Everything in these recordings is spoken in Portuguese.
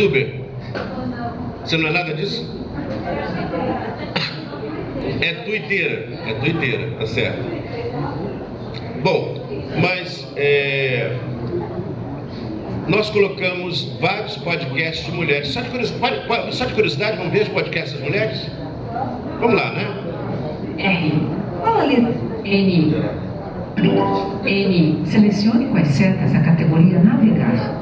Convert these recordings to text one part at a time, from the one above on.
youtuber? Você não é nada disso? É tuiteira, tá certo. Bom, mas nós colocamos vários podcasts de mulheres. Só de curiosidade, vamos ver os podcasts das mulheres? Vamos lá, né? Qual a letra? N. Selecione quais setas da categoria navegar.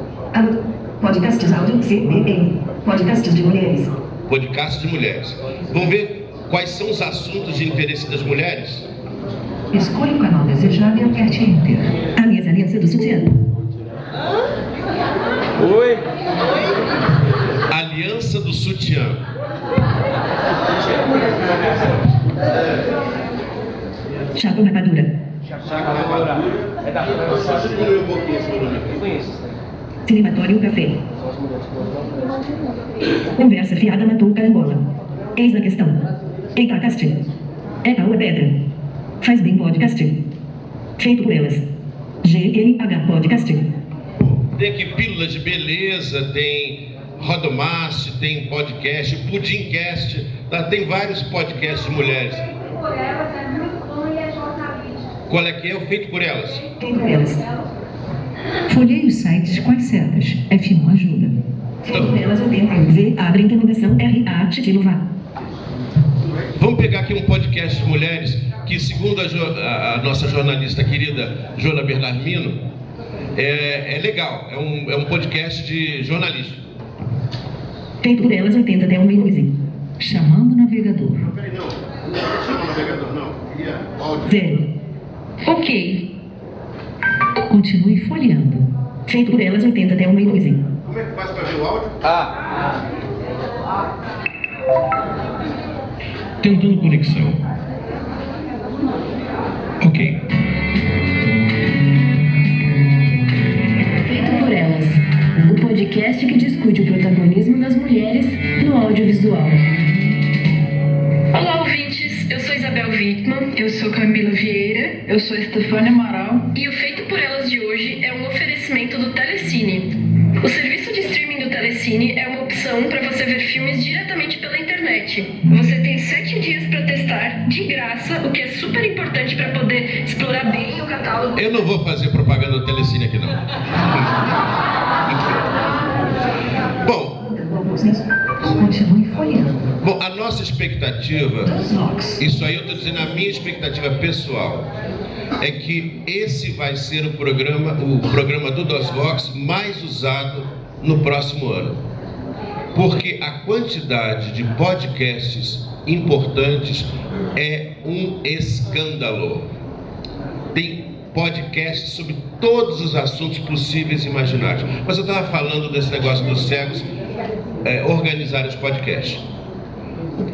Podcasts áudio CBN. Podcasts de mulheres. Podcasts de mulheres. Vamos ver quais são os assuntos de interesse das mulheres? Escolha o canal desejado e aperte Enter. Aliança do sutiã. Oi. Aliança do sutiã. Chapa rapadura. É da França. Cinematório café. Conversa fiada matou carambola. Eis a questão. Eitacast. É pau é pedra. Faz bem podcast. Feito por elas. GNH podcast. Tem aqui pílulas de beleza, tem Rodomast, tem podcast, Pudimcast, tá? Tem vários podcasts de mulheres. Feito por elas é muito bom e é jornalista. Qual é que é o Feito por Elas? Feito por elas. Folheie os sites com as setas. F1 ajuda. Feito por elas 80. V abre interrogação RA título vá. Vamos pegar aqui um podcast de mulheres que, segundo a nossa jornalista querida Joana Bernardino, é legal, é um podcast de jornalismo. Feito por elas 80 até 1 minuto. Chamando o navegador. Não, peraí, não chama o navegador, não. Áudio. 0. Ok. Continue folheando. Feito por elas 80 até 1 minuto. Como é que faz para ver o áudio? Tentando conexão. Ok. Feito por elas. O podcast que discute o protagonismo das mulheres no audiovisual. Olá, ouvintes. Eu sou Isabel Wittmann. Eu sou Camila Vieira. Eu sou Estefânia Amaral. E o Feito por Elas de hoje é um oferecimento do Telecine. O serviço de streaming do Telecine é uma opção para você ver filmes diretamente pela internet. Você tem 7 dias para testar, de graça, o que é super importante para poder explorar bem o catálogo. Eu não vou fazer propaganda do Telecine aqui, não. Continue folheando. Bom, a nossa expectativa, isso aí eu estou dizendo, a minha expectativa pessoal, é que esse vai ser o programa do DOSVox mais usado no próximo ano. Porque a quantidade de podcasts importantes é um escândalo. Tem podcasts sobre todos os assuntos possíveis e imagináveis. Mas eu estava falando desse negócio dos cegos organizar os podcasts.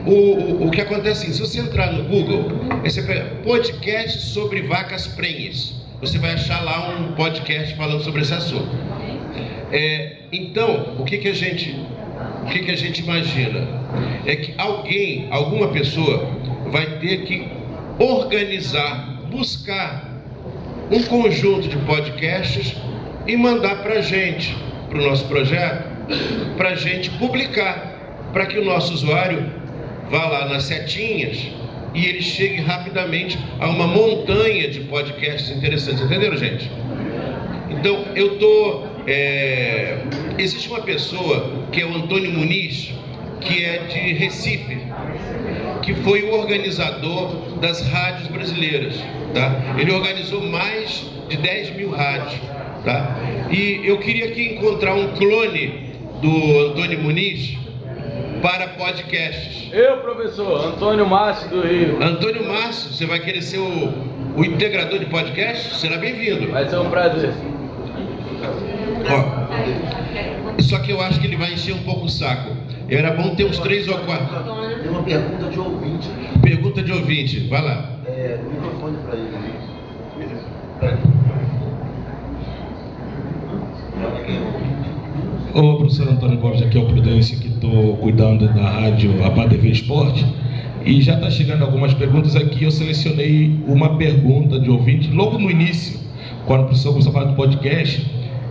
O que acontece é assim, se você entrar no Google, você pega podcast sobre vacas prenhes, você vai achar lá um podcast falando sobre esse assunto. Então, o que a gente imagina? É que alguma pessoa vai ter que organizar, buscar um conjunto de podcasts e mandar para a gente, para o nosso projeto, para a gente publicar, para que o nosso usuário vá lá nas setinhas e ele chegue rapidamente a uma montanha de podcasts interessantes. Entenderam, gente? Então, existe uma pessoa que é o Antônio Muniz, que é de Recife, que foi o organizador das rádios brasileiras, tá? Ele organizou mais de 10 mil rádios, tá? E eu queria aqui encontrar um clone do Antônio Muniz para podcasts. Eu, professor, Antônio Márcio do Rio. Antônio Márcio, você vai querer ser o integrador de podcast? Será bem-vindo. Vai ser um prazer. Ó, só que eu acho que ele vai encher um pouco o saco. Era bom ter uns 3 ou 4. Tem uma pergunta de ouvinte. Pergunta de ouvinte, vai lá. O microfone para ele. Olá, professor Antônio Gomes, aqui é o Prudência, que estou cuidando da rádio APA TV Esporte. E já está chegando algumas perguntas aqui. Eu selecionei uma pergunta de ouvinte logo no início, quando o professor começou a falar do podcast.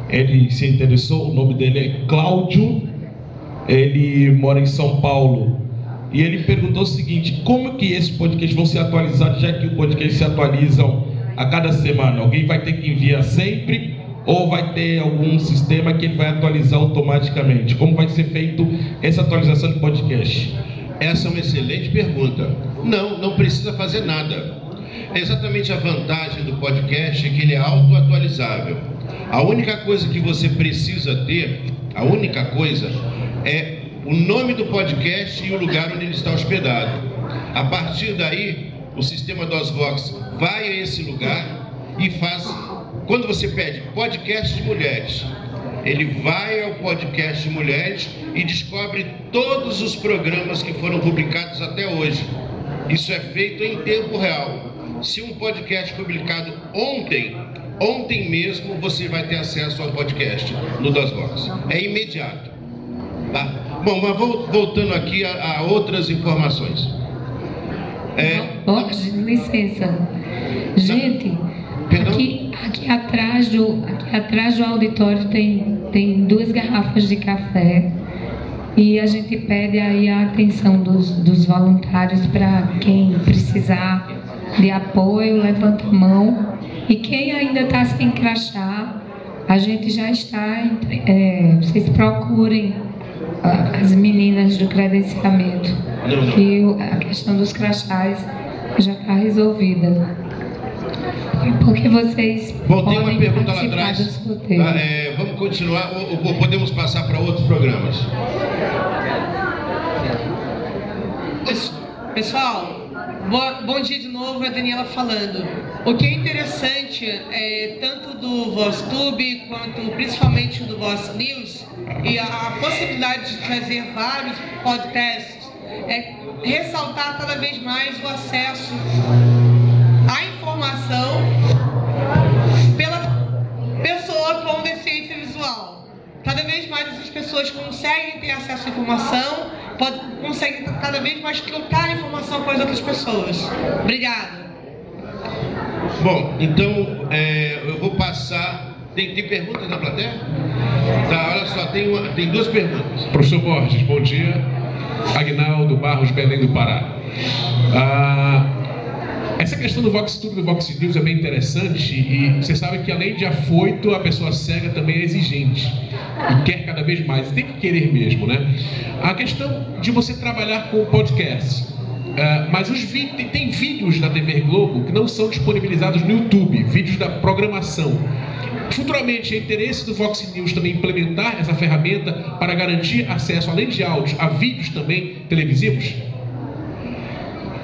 Ele se interessou, o nome dele é Cláudio ele mora em São Paulo, e ele perguntou o seguinte: como que esses podcasts vão ser atualizados, já que os podcasts se atualizam a cada semana? Alguém vai ter que enviar sempre, ou vai ter algum sistema que ele vai atualizar automaticamente? Como vai ser feito essa atualização de podcast? Essa é uma excelente pergunta. Não precisa fazer nada. É exatamente a vantagem do podcast, que ele é auto-atualizável. A única coisa que você precisa ter, é o nome do podcast e o lugar onde ele está hospedado. A partir daí, o sistema DOSVox vai a esse lugar e faz... Quando você pede podcast de mulheres, ele vai ao podcast de mulheres e descobre todos os programas que foram publicados até hoje. Isso é feito em tempo real. Se um podcast foi publicado ontem mesmo, você vai ter acesso ao podcast no DOSVox. É imediato. Tá? Bom, mas voltando aqui a outras informações. Licença. Gente, aqui atrás do auditório tem 2 garrafas de café, e a gente pede aí a atenção dos voluntários para quem precisar de apoio, levanta a mão. E quem ainda está sem crachá, a gente já está, vocês procurem as meninas do credenciamento, que a questão dos crachás já está resolvida. Porque vocês Bom, tem uma podem pergunta lá participar atrás. dos roteiros. Vamos continuar ou podemos passar para outros programas? Pessoal, bom dia de novo, é a Daniela falando. O que é interessante, tanto do VozTube quanto principalmente do Voz News, e a possibilidade de trazer vários podcasts, é ressaltar cada vez mais o acesso à informação pela pessoa com deficiência visual. Cada vez mais essas pessoas conseguem ter acesso à informação, conseguem cada vez mais trocar informação com as outras pessoas. Obrigada. Bom, então eu vou passar. Tem perguntas na plateia? Tá, olha só, tem 2 perguntas. Professor Borges, bom dia. Agnaldo Barros, Belém do Pará. Essa questão do VoxTube e do Vox News é bem interessante, e você sabe que além de afoito, a pessoa cega também é exigente e quer cada vez mais, tem que querer mesmo, né? A questão de você trabalhar com podcast, mas tem vídeos da TV Globo que não são disponibilizados no YouTube, vídeos da programação. Futuramente, é interesse do Vox News também implementar essa ferramenta para garantir acesso, além de áudios, a vídeos também televisivos?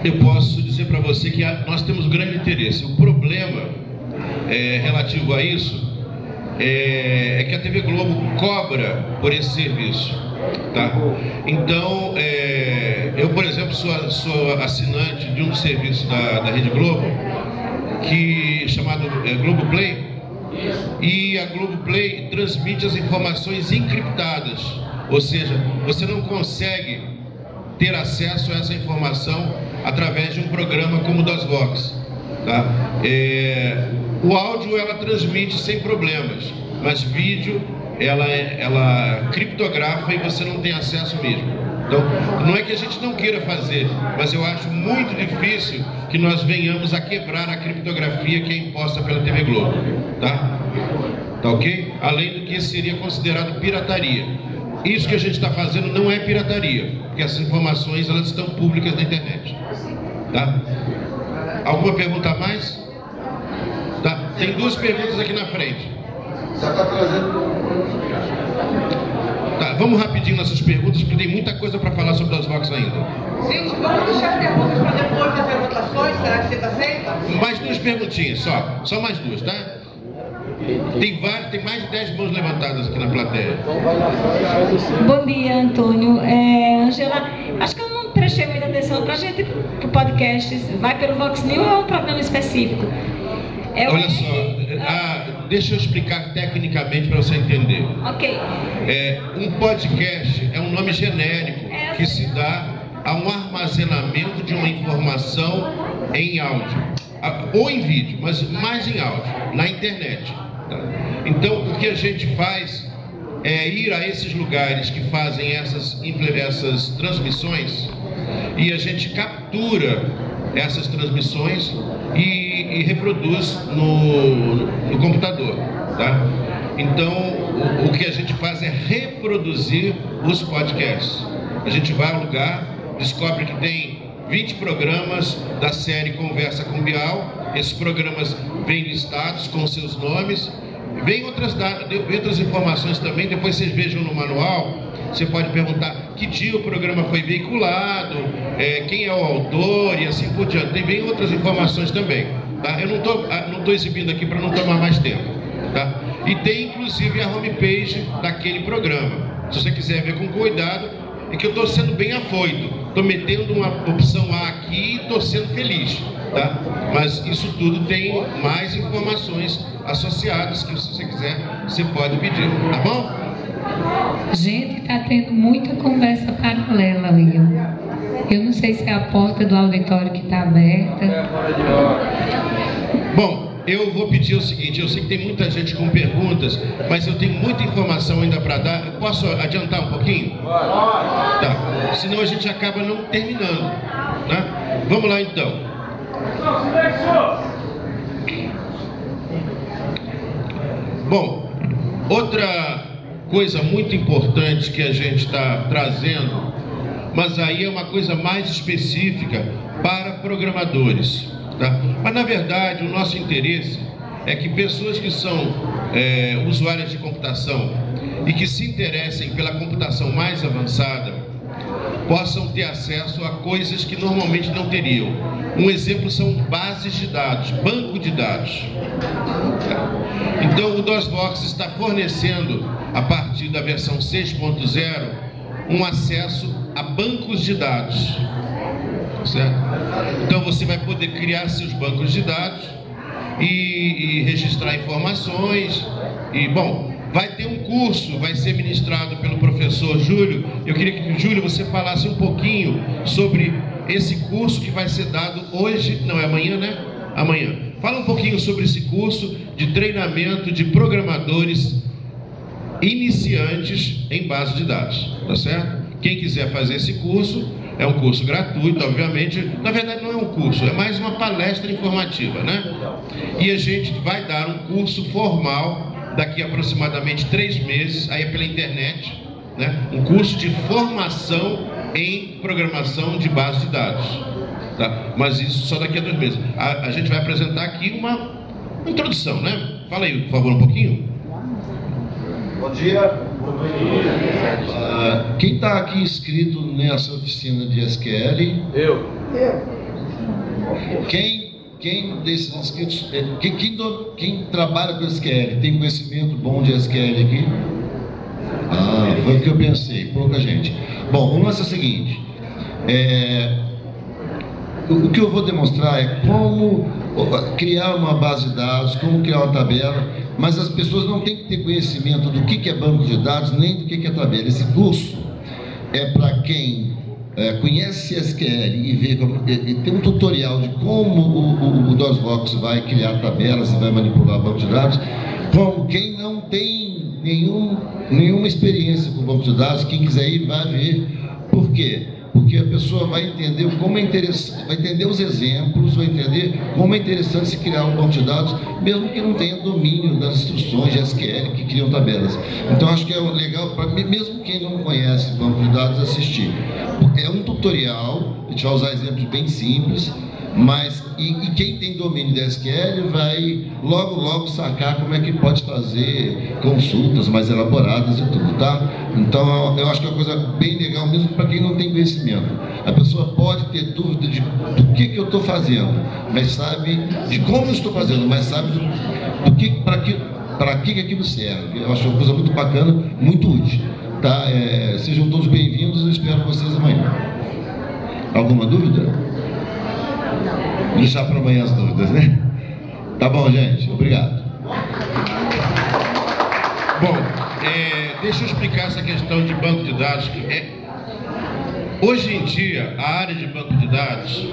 Eu posso dizer para você que nós temos grande interesse. O problema relativo a isso é que a TV Globo cobra por esse serviço. Tá? Então, eu, por exemplo, sou assinante de um serviço da Rede Globo, chamado Globoplay, e a Globoplay transmite as informações encriptadas, ou seja, você não consegue ter acesso a essa informação através de um programa como o DOSVox. Tá? O áudio ela transmite sem problemas, mas vídeo ela criptografa e você não tem acesso mesmo. Então, não é que a gente não queira fazer, mas eu acho muito difícil que nós venhamos a quebrar a criptografia que é imposta pela TV Globo. Tá? Tá ok? Além do que isso seria considerado pirataria. Isso que a gente está fazendo não é pirataria, porque essas informações elas estão públicas na internet. Tá? Alguma pergunta a mais? Tá. Tem 2 perguntas aqui na frente. Já está trazendo. Tá, vamos rapidinho nessas perguntas, porque tem muita coisa para falar sobre as DOSVox ainda. Gente, vamos deixar as perguntas para depois das anotações, será que você aceita? Mais 2 perguntinhas, só mais 2, tá? Tem mais de 10 mãos levantadas aqui na plateia. Bom dia, Antônio. Angela, acho que eu não prestei muita atenção para a gente, para o podcast. Vai pelo Vox News ou é um programa específico? Olha só, deixa eu explicar tecnicamente para você entender. Ok. Um podcast é um nome genérico que se dá a um armazenamento de uma informação em áudio, ou em vídeo, mas mais em áudio, na internet. Tá? Então, o que a gente faz é ir a esses lugares que fazem essas transmissões e a gente captura essas transmissões e reproduz no computador, tá? Então, o que a gente faz é reproduzir os podcasts. A gente vai ao lugar, descobre que tem 20 programas da série Conversa com Bial. Esses programas vêm listados com seus nomes. Vem outras informações também, depois vocês vejam no manual. Você pode perguntar que dia o programa foi veiculado, quem é o autor e assim por diante. Vem outras informações também, tá? Eu não estou exibindo aqui para não tomar mais tempo, tá? E tem inclusive a homepage daquele programa. Se você quiser ver com cuidado, é que eu estou sendo bem afoito. Estou metendo uma opção A aqui e estou sendo feliz, tá? Mas isso tudo tem mais informações associadas que, se você quiser, você pode pedir, tá bom? Gente, está tendo muita conversa paralela ali. Eu não sei se é a porta do auditório que está aberta. Bom, eu vou pedir o seguinte, eu sei que tem muita gente com perguntas, mas eu tenho muita informação ainda para dar. Eu posso adiantar um pouquinho? Tá. Senão a gente acaba não terminando, né? Vamos lá então. Bom, outra coisa muito importante que a gente está trazendo, mas aí é uma coisa mais específica para programadores, tá? Mas na verdade o nosso interesse é que pessoas que são usuárias de computação e que se interessem pela computação mais avançada possam ter acesso a coisas que normalmente não teriam. Um exemplo são bases de dados, banco de dados. Então o DOSBox está fornecendo, a partir da versão 6.0, um acesso a bancos de dados, certo? Então você vai poder criar seus bancos de dados e registrar informações. E bom, vai ter um curso, vai ser ministrado pelo professor Júlio. Eu queria que, Júlio, você falasse um pouquinho sobre esse curso que vai ser dado hoje, não é amanhã, né? Amanhã. Fala um pouquinho sobre esse curso de treinamento de programadores iniciantes em base de dados, tá certo? Quem quiser fazer esse curso, é um curso gratuito, obviamente. Na verdade não é um curso, é mais uma palestra informativa, né? E a gente vai dar um curso formal daqui a aproximadamente 3 meses, aí é pela internet, né? Um curso de formação em programação de base de dados, tá? Mas isso só daqui a 2 meses. A gente vai apresentar aqui uma introdução, né? Fala aí, por favor, um pouquinho. Bom dia. Quem está aqui inscrito nessa oficina de SQL? Eu. Quem desses inscritos, quem trabalha com SQL, tem conhecimento bom de SQL aqui? Foi o que eu pensei, pouca gente. Bom, o lance é o seguinte, o que eu vou demonstrar é como criar uma base de dados, como criar uma tabela, mas as pessoas não têm que ter conhecimento do que é banco de dados, nem do que é tabela. Esse curso é para quem conhece SQL e vê e tem um tutorial de como o DOSBox vai criar tabelas e vai manipular banco de dados, como quem não tem nenhuma experiência com banco de dados, quem quiser ir vai ver. Por quê? Porque a pessoa vai entender como é interessante, vai entender os exemplos, vai entender como é interessante se criar um banco de dados, mesmo que não tenha domínio das instruções de SQL que criam tabelas. Então acho que é legal para mesmo quem não conhece banco de dados assistir. É um tutorial, a gente vai usar exemplos bem simples, mas e quem tem domínio de SQL vai logo sacar como é que pode fazer consultas mais elaboradas e tudo, tá? Então eu acho que é uma coisa bem legal mesmo para quem não tem conhecimento. A pessoa pode ter dúvida do que eu estou fazendo, mas sabe de como eu estou fazendo, mas sabe para que aquilo serve. Eu acho uma coisa muito bacana, muito útil, tá? Sejam todos bem-vindos, eu espero vocês amanhã. Alguma dúvida? Vou deixar para amanhã as dúvidas, né? Tá bom, gente. Obrigado. Bom, deixa eu explicar essa questão de banco de dados. Hoje em dia, a área de banco de dados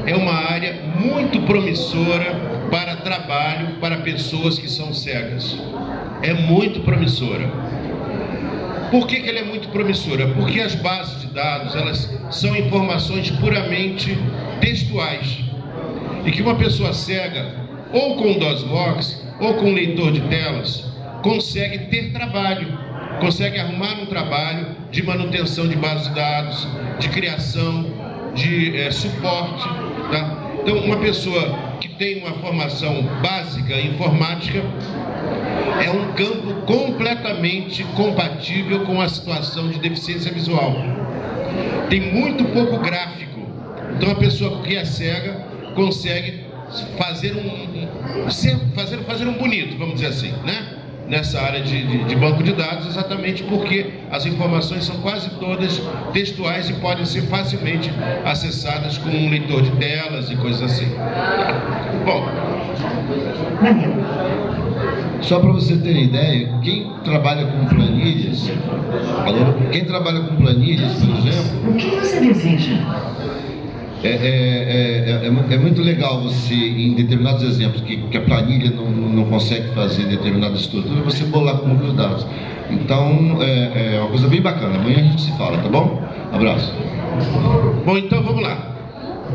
é uma área muito promissora para trabalho para pessoas que são cegas. É muito promissora. Por que ela é muito promissora? Porque as bases de dados, elas são informações puramente textuais. E que uma pessoa cega, ou com DOSVox, ou com leitor de telas, consegue ter trabalho, consegue arrumar um trabalho de manutenção de bases de dados, de criação, de suporte, tá? Então, uma pessoa que tem uma formação básica em informática é um campo completamente compatível com a situação de deficiência visual. Tem muito pouco gráfico, então a pessoa que é cega consegue fazer um bonito, vamos dizer assim, né? Nessa área de banco de dados, exatamente porque as informações são quase todas textuais e podem ser facilmente acessadas com um leitor de telas e coisas assim. Bom, só para você ter ideia, quem trabalha com planilhas, por exemplo, o que você deseja? É muito legal você, em determinados exemplos que a planilha não consegue fazer determinada estrutura, você bolar com núcleo de dados. Então, é uma coisa bem bacana. Amanhã a gente se fala, tá bom? Abraço. Bom, então vamos lá.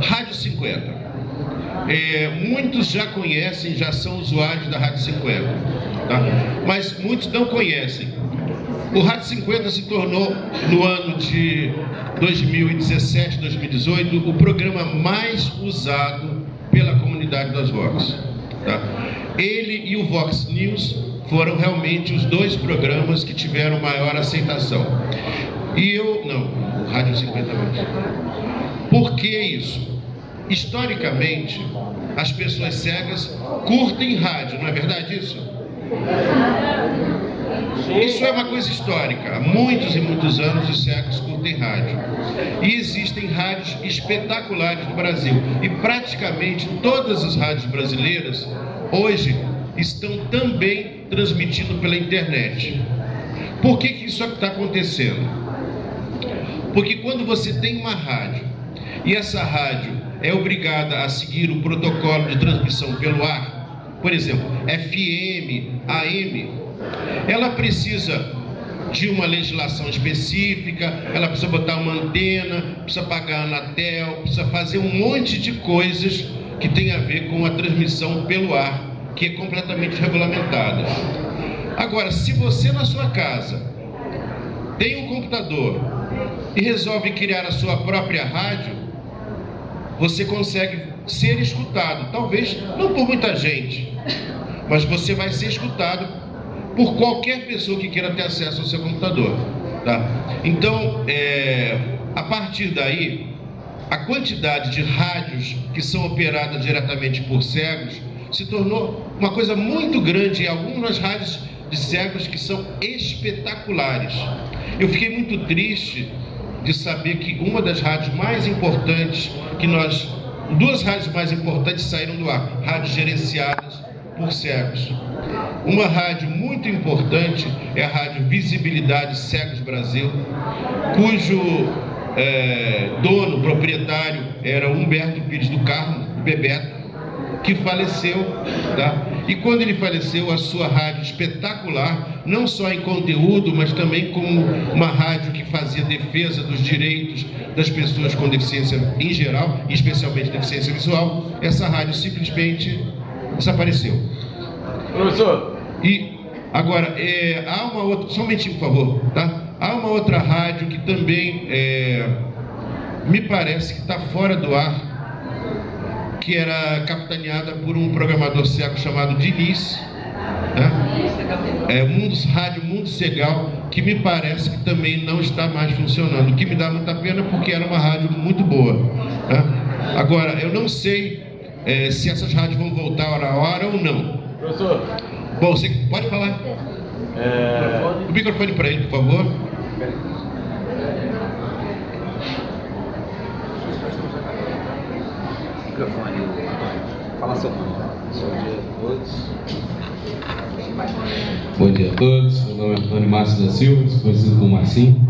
Rádio 50. Muitos já conhecem, já são usuários da Rádio 50, tá? Mas muitos não conhecem. O Rádio 50 se tornou, no ano de 2017, 2018, o programa mais usado pela comunidade das Vox, tá? Ele e o Vox News foram realmente os dois programas que tiveram maior aceitação. O Rádio 50 mais. Por que isso? Historicamente, as pessoas cegas curtem rádio, não é verdade isso? Isso é uma coisa histórica. Há muitos e muitos anos os cegos curtem rádio. E existem rádios espetaculares no Brasil. E praticamente todas as rádios brasileiras hoje estão também transmitindo pela internet. Por que isso está acontecendo? Porque quando você tem uma rádio e essa rádio é obrigada a seguir o protocolo de transmissão pelo ar, por exemplo, FM, AM, ela precisa de uma legislação específica, ela precisa botar uma antena, precisa pagar a Anatel, precisa fazer um monte de coisas que tem a ver com a transmissão pelo ar, que é completamente regulamentada. Agora, se você na sua casa tem um computador e resolve criar a sua própria rádio, você consegue ser escutado, talvez não por muita gente, mas você vai ser escutado por qualquer pessoa que queira ter acesso ao seu computador, tá? Então, a partir daí, a quantidade de rádios que são operadas diretamente por cegos se tornou uma coisa muito grande, e algumas rádios de cegos que são espetaculares. Eu fiquei muito triste de saber que uma das rádios mais importantes, duas rádios mais importantes saíram do ar, rádios gerenciadas por cegos. Uma rádio muito importante é a Rádio Visibilidade Cegos Brasil, cujo dono, proprietário, era Humberto Pires do Carmo, Bebeto, que faleceu, tá? E quando ele faleceu, a sua rádio espetacular, não só em conteúdo, mas também como uma rádio que fazia defesa dos direitos das pessoas com deficiência em geral, e especialmente deficiência visual, essa rádio simplesmente desapareceu. Professor. E agora, há uma outra, só um momentinho, por favor, tá? Há uma outra rádio que também me parece que está fora do ar, que era capitaneada por um programador cego chamado Diniz, né? Rádio Mundo Cegal, que me parece que também não está mais funcionando, o que me dá muita pena, porque era uma rádio muito boa, né? Agora, eu não sei se essas rádios vão voltar hora a hora ou não. Professor. Bom, você pode falar. O microfone para ele, por favor. Microfone, fala seu nome. Bom dia a todos. Meu nome é Antônio Márcio da Silva, conhecido como Marcinho,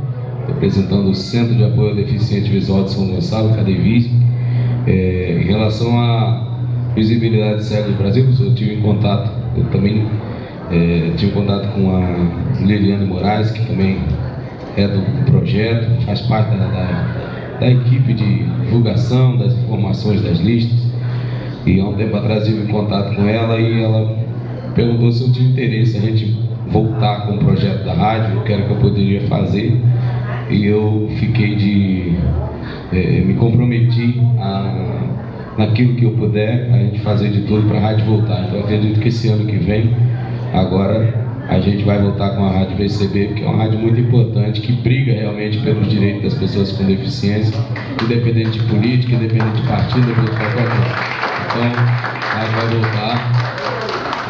representando o Centro de Apoio ao Deficiente Visual de São Gonçalo, CADEVIS. Em relação à visibilidade cega do Brasil, eu também tive contato com a Liliane Moraes, que também é do projeto, faz parte da equipe de divulgação das informações das listas. E há um tempo atrás eu tive contato com ela e ela perguntou se eu tinha interesse a gente voltar com o projeto da rádio, o que era que eu poderia fazer. E eu fiquei me comprometi naquilo que eu puder, a gente fazer de tudo para a rádio voltar. Então eu acredito que esse ano que vem, agora a gente vai voltar com a Rádio VCB, que é uma rádio muito importante, que briga realmente pelos direitos das pessoas com deficiência, independente de política, independente de partido, independente de qualquer coisa. Então, a rádio vai voltar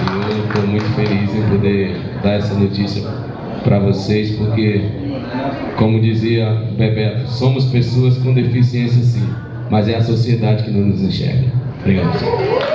e eu estou muito feliz em poder dar essa notícia para vocês, porque, como dizia Bebeto, somos pessoas com deficiência sim, mas é a sociedade que não nos enxerga. Obrigado.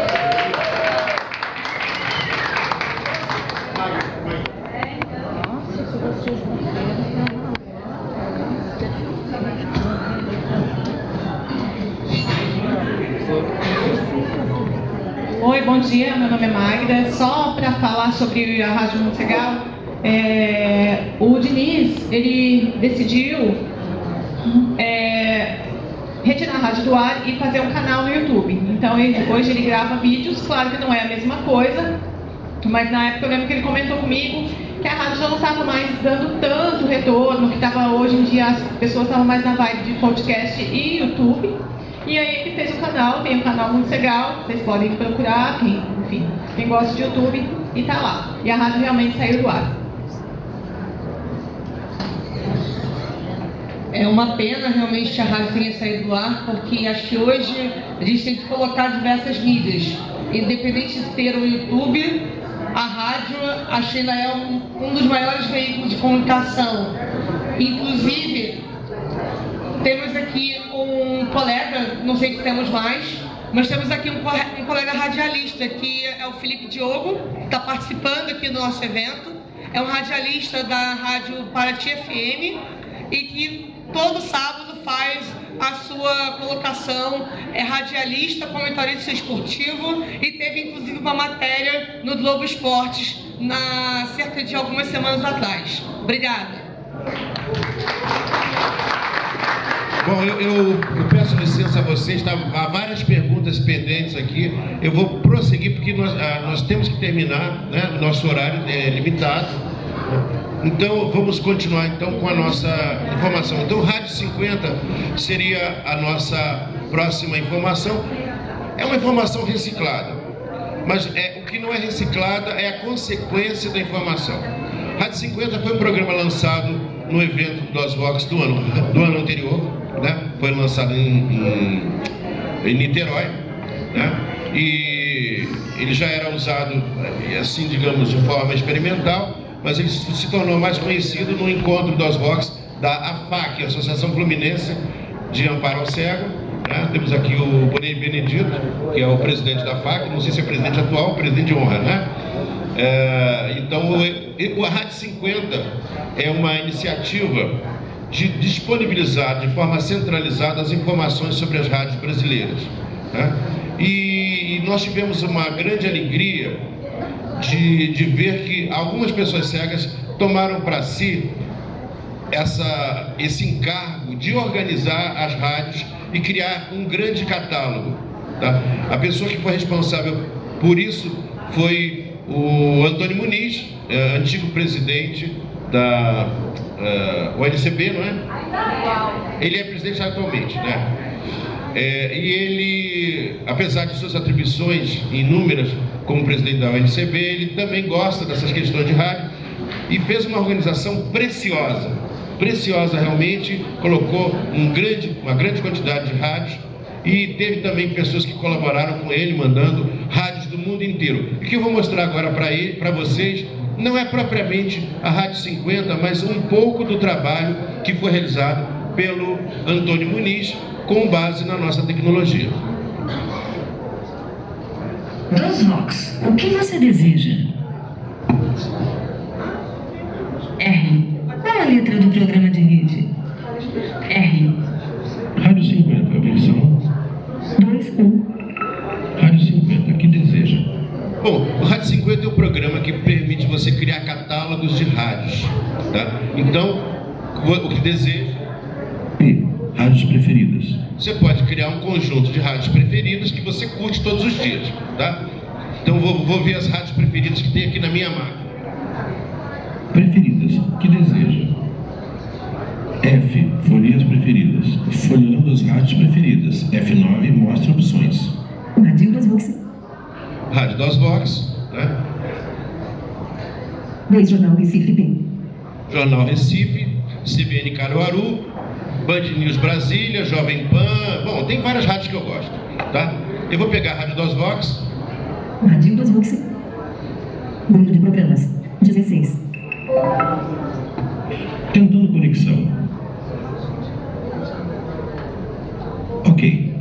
Oi, bom dia, meu nome é Magda. Só para falar sobre a Rádio Montegal, o Diniz, ele decidiu retirar a rádio do ar e fazer um canal no YouTube. Então hoje ele grava vídeos, claro que não é a mesma coisa, mas na época eu lembro que ele comentou comigo que a rádio já não estava mais dando tanto retorno, que estava hoje em dia as pessoas estavam mais na vibe de podcast e YouTube. E aí ele fez um canal, tem um canal muito legal, vocês podem procurar, quem gosta de YouTube, e tá lá. E a rádio realmente saiu do ar. É uma pena realmente que a rádio tenha saído do ar, porque acho que hoje a gente tem que colocar diversas mídias. Independente de ter o YouTube, a rádio acho que ainda é um dos maiores veículos de comunicação. Inclusive, temos aqui um colega, não sei se temos mais, mas temos aqui um colega radialista, que é o Felipe Diogo, que está participando aqui do nosso evento. É um radialista da Rádio Paraty FM e que todo sábado faz a sua colocação, é radialista, comentarista esportivo e teve inclusive uma matéria no Globo Esportes cerca de algumas semanas atrás. Obrigada. Bom, eu peço licença a vocês, há várias perguntas pendentes aqui. Eu vou prosseguir porque nós temos que terminar, né? O nosso horário é limitado. Então, vamos continuar então com a nossa informação. Então, Rádio 50 seria a nossa próxima informação. É uma informação reciclada, mas o que não é reciclada é a consequência da informação. Rádio 50 foi um programa lançado no evento do DOSVOX do ano anterior, né? Foi lançado em Niterói, né? E ele já era usado, assim, digamos, de forma experimental, mas ele se tornou mais conhecido no encontro do DOSVOX da AFAC, Associação Fluminense de Amparo ao Cego, né? Temos aqui o Bonei Benedito, que é o presidente da AFAC, não sei se é presidente atual ou presidente de honra, né? Então, a Rádio 50 é uma iniciativa de disponibilizar de forma centralizada as informações sobre as rádios brasileiras, né? E nós tivemos uma grande alegria de ver que algumas pessoas cegas tomaram para si esse encargo de organizar as rádios e criar um grande catálogo, tá? A pessoa que foi responsável por isso foi o Antônio Muniz, antigo presidente da ONCB, não é? Ele é presidente atualmente, né? E ele, apesar de suas atribuições inúmeras como presidente da ONCB, ele também gosta dessas questões de rádio e fez uma organização preciosa realmente, colocou uma grande quantidade de rádios e teve também pessoas que colaboraram com ele, mandando rádios do mundo inteiro. O que eu vou mostrar agora para vocês não é propriamente a Rádio 50, mas um pouco do trabalho que foi realizado pelo Antônio Muniz, com base na nossa tecnologia. DOSVOX, o que você deseja? R. Qual é a letra do programa de rede? R. Rádio 50, versão 2.1. Rádio 50, que deseja? Bom, o Rádio 50 é um programa que permite você criar catálogos de rádios, tá? Então, o que deseja. P. Rádios preferidas. Você pode criar um conjunto de rádios preferidas que você curte todos os dias, tá? Então vou ver as rádios preferidas que tem aqui na minha máquina. Preferidas, que deseja. F. Folias preferidas. Folheando as rádios preferidas. F9 mostra opções. Rádio das Vox. Rádio das Vox, né? 10 Jornal Recife P. Jornal Recife, CBN Caruaru, Band News Brasília, Jovem Pan. Bom, tem várias rádios que eu gosto, tá? Eu vou pegar a Rádio das Vox. Rádio das Vox. Número de programas 16. Tentando conexão. Ok.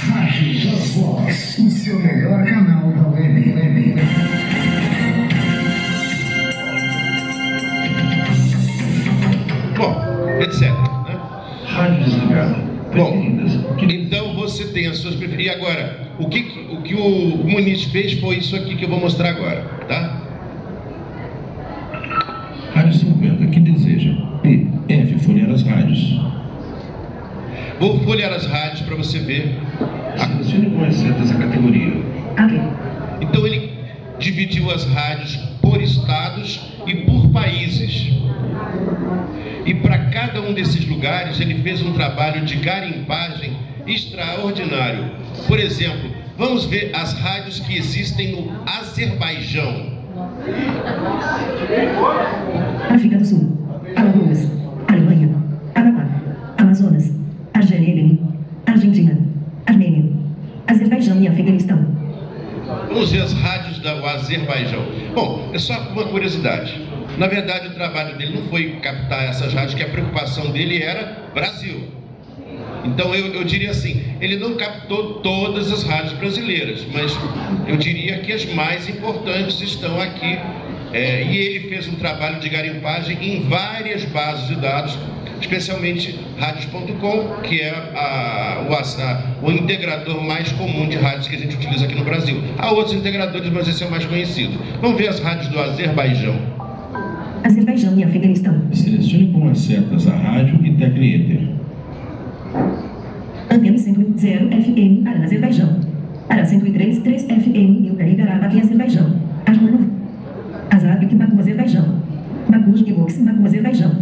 Rádio das Vox, o seu melhor canal da web. Bom, etc. Né? Rádio desligada. Bom, então você tem as suas preferidas. E agora, o que o Muniz fez foi isso aqui que eu vou mostrar agora, tá? Rádio 50, que deseja. P. F. Folhear as rádios. Vou folhear as rádios para você ver. Selecione com exceto essa categoria. Ok. Então ele dividiu as rádios por estados e por países. E para cada um desses lugares ele fez um trabalho de garimpagem extraordinário. Por exemplo, vamos ver as rádios que existem no Azerbaijão. África do Sul, Alagoas, Alemanha, Amapá, Amazonas, Argélia, Argentina, Armênia, Azerbaijão e Afeganistão. Vamos ver as rádios do Azerbaijão. Bom, é só uma curiosidade. Na verdade, o trabalho dele não foi captar essas rádios, que a preocupação dele era Brasil. Então eu diria assim, ele não captou todas as rádios brasileiras, mas eu diria que as mais importantes estão aqui. E ele fez um trabalho de garimpagem em várias bases de dados, especialmente Radios.com, que é o integrador mais comum de rádios que a gente utiliza aqui no Brasil. Há outros integradores, mas esse é o mais conhecido. Vamos ver as rádios do Azerbaijão. Azerbaijão e Afeganistão. Selecione com as setas a rádio e tecle Enter. Antena 100.0 FM, Arã, Azerbaijão. Arã 103.3 FM, Ilkari, Karabakh, Azerbaijão. Armano. Azad, Baku, Azerbaijão. Baku, Gibox, Baku, Azerbaijão.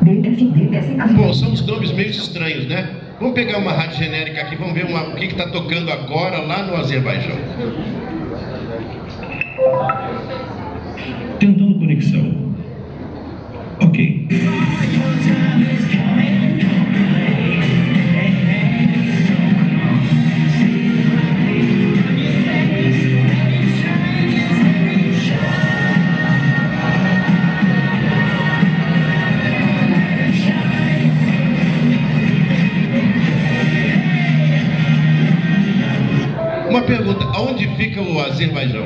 DFDS. Bom, são os nomes meio estranhos, né? Vamos pegar uma rádio genérica aqui, vamos ver o que está tocando agora lá no Azerbaijão. Tentando conexão. Ok. Uma pergunta, aonde fica o Azerbaijão?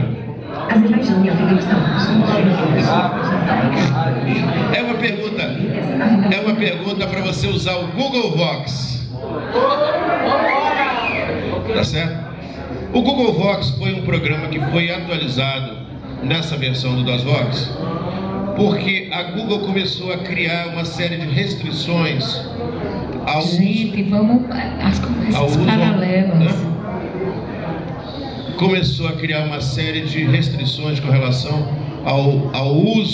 Azerbaijão e Afeganistão. É uma pergunta para você usar o Google Vox. Tá certo? O Google Vox foi um programa que foi atualizado nessa versão do DOS Vox, porque a Google começou a criar uma série de restrições ao Gente, vamos às conversas paralelas. Né? Começou a criar uma série de restrições com relação ao uso